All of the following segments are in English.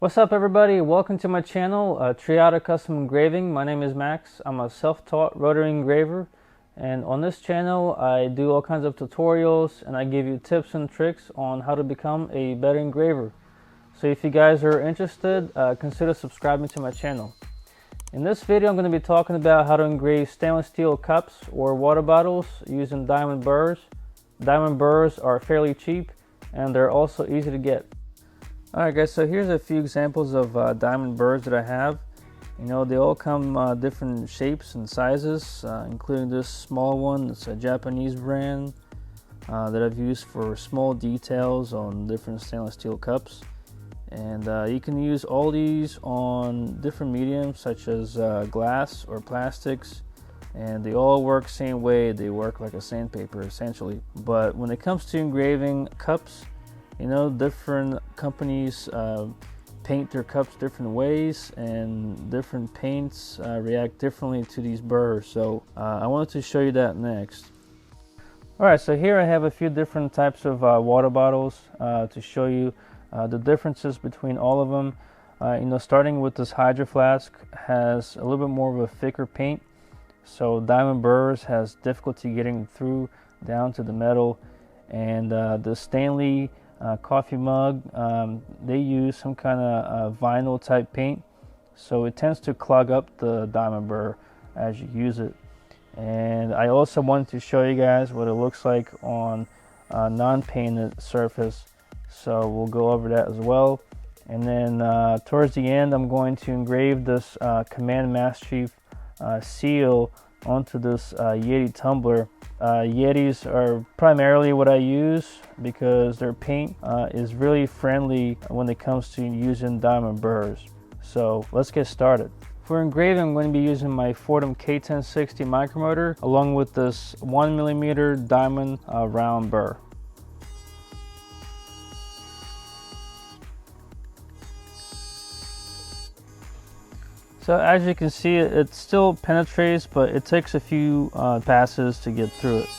What's up everybody, welcome to my channel, Triado Custom Engraving. My name is Max. I'm a self-taught rotary engraver, and on this channel I do all kinds of tutorials and I give you tips and tricks on how to become a better engraver. So if you guys are interested, consider subscribing to my channel. In this video I'm going to be talking about how to engrave stainless steel cups or water bottles using diamond burrs. Diamond burrs are fairly cheap and they're also easy to get. Alright guys, so here's a few examples of diamond burrs that I have. You know, they all come different shapes and sizes, including this small one. It's a Japanese brand that I've used for small details on different stainless steel cups. And you can use all these on different mediums such as glass or plastics, and they all work the same way. They work like a sandpaper essentially. But when it comes to engraving cups, you know, different companies paint their cups different ways, and different paints react differently to these burrs. So I wanted to show you that next. Alright, so here I have a few different types of water bottles to show you the differences between all of them. You know, starting with this Hydro Flask has a little bit more of a thicker paint. So Diamond Burrs has difficulty getting through down to the metal. And the Stanley coffee mug, they use some kind of vinyl type paint, so it tends to clog up the diamond burr as you use it. And I also wanted to show you guys what it looks like on a non-painted surface, so we'll go over that as well. And then towards the end I'm going to engrave this Command Master Chief seal onto this Yeti tumbler. Yetis are primarily what I use because their paint is really friendly when it comes to using diamond burrs. So let's get started. For engraving, I'm going to be using my Fortum K1060 micromotor along with this 1mm diamond round burr. So as you can see, it still penetrates, but it takes a few passes to get through it.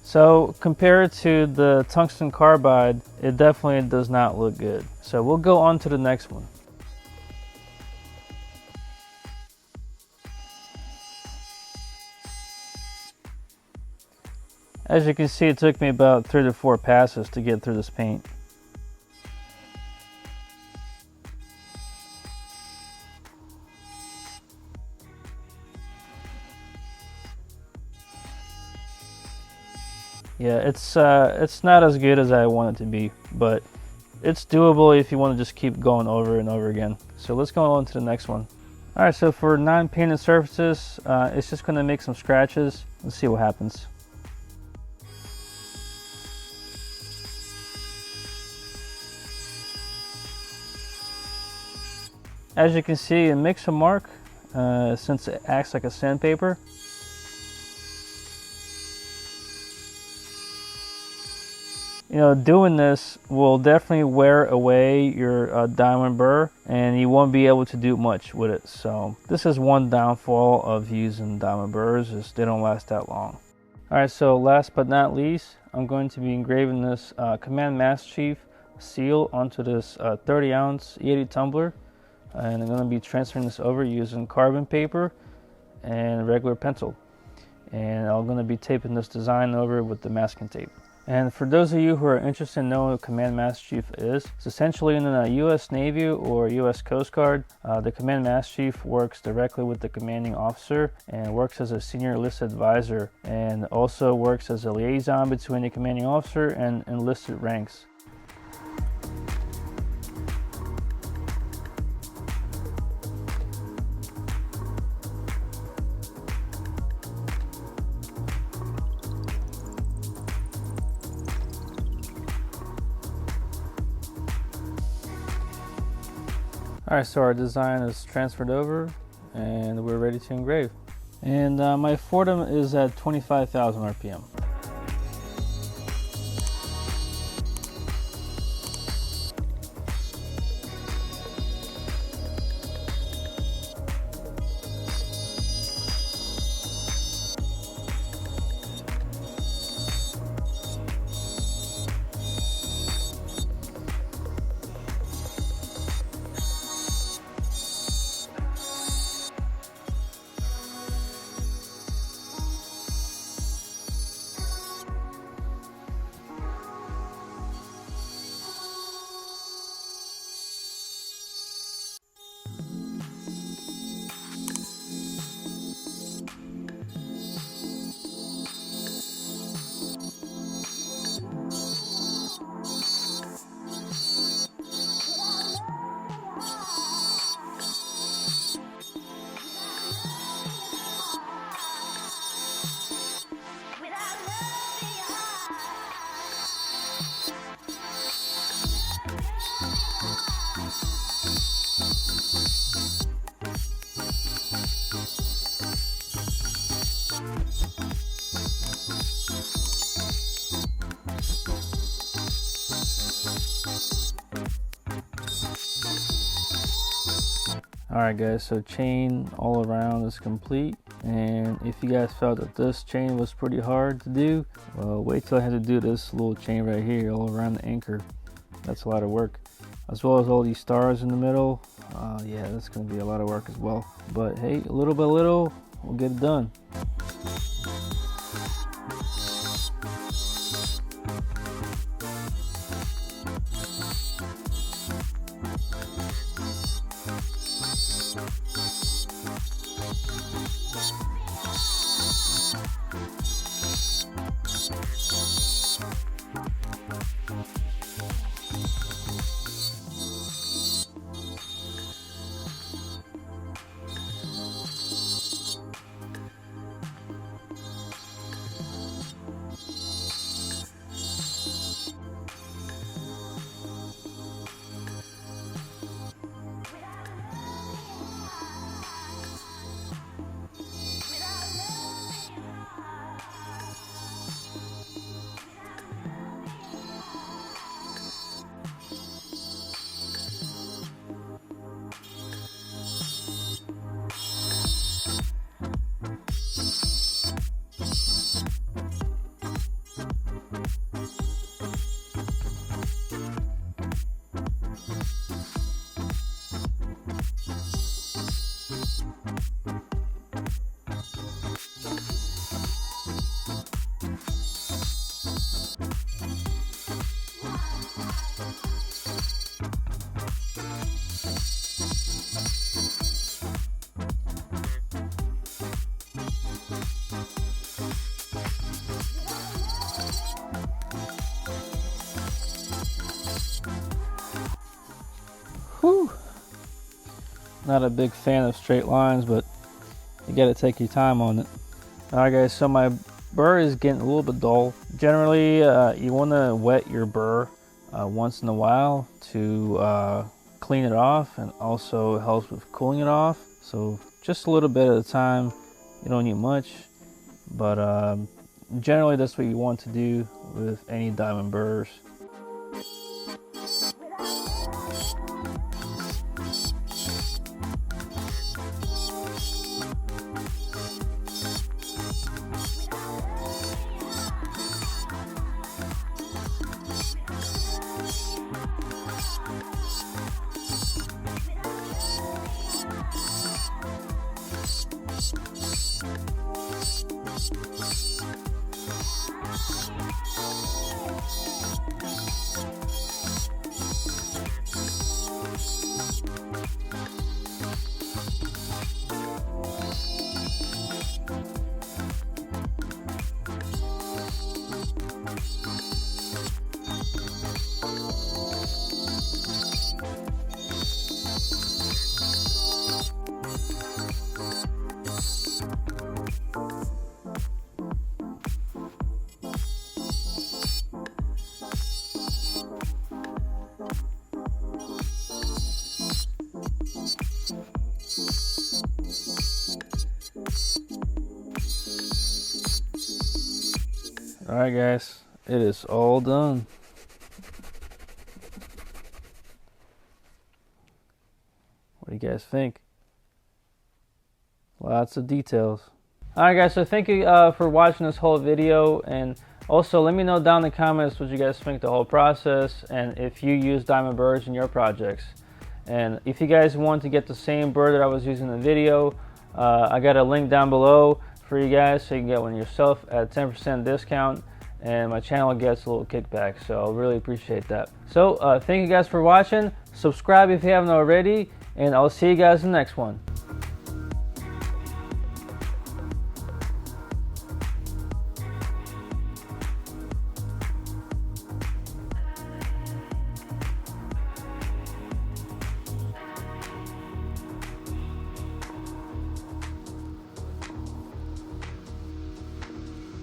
So compared to the tungsten carbide, it definitely does not look good. So we'll go on to the next one. As you can see, it took me about 3 to 4 passes to get through this paint. Yeah, it's not as good as I want it to be, but it's doable if you want to just keep going over and over again. So let's go on to the next one. Alright, so for non-painted surfaces, it's just going to make some scratches. Let's see what happens. As you can see, it makes a mark since it acts like a sandpaper. You know, doing this will definitely wear away your diamond burr, and you won't be able to do much with it. So this is one downfall of using diamond burrs, is they don't last that long. Alright, so last but not least, I'm going to be engraving this Command Master Chief seal onto this 30-ounce Yeti tumbler. And I'm going to be transferring this over using carbon paper and regular pencil. And I'm going to be taping this design over with the masking tape. And for those of you who are interested in knowing what Command Master Chief is, it's essentially in the U.S. Navy or U.S. Coast Guard. The Command Master Chief works directly with the commanding officer and works as a senior enlisted advisor, and also works as a liaison between the commanding officer and enlisted ranks. Alright, so our design is transferred over and we're ready to engrave. And my Fortum is at 25,000 RPM. Alright guys, so chain all around is complete, and if you guys felt that this chain was pretty hard to do, well, wait till I have to do this little chain right here all around the anchor. That's a lot of work, as well as all these stars in the middle. Yeah, that's going to be a lot of work as well, but hey, little by little we'll get it done. Whew. Not a big fan of straight lines, but you gotta take your time on it. Alright guys, so my burr is getting a little bit dull. Generally, you want to wet your burr once in a while to clean it off, and also helps with cooling it off. So just a little bit at a time. You don't need much, but generally that's what you want to do with any diamond burrs. Alright guys, it is all done. What do you guys think? Lots of details. Alright guys, so thank you for watching this whole video, and also let me know down in the comments what you guys think the whole process, and if you use diamond burrs in your projects. And if you guys want to get the same burr that I was using in the video, I got a link down below for you guys, so you can get one yourself at 10% discount, and my channel gets a little kickback, so I'll really appreciate that. So thank you guys for watching. Subscribe if you haven't already, and I'll see you guys in the next one.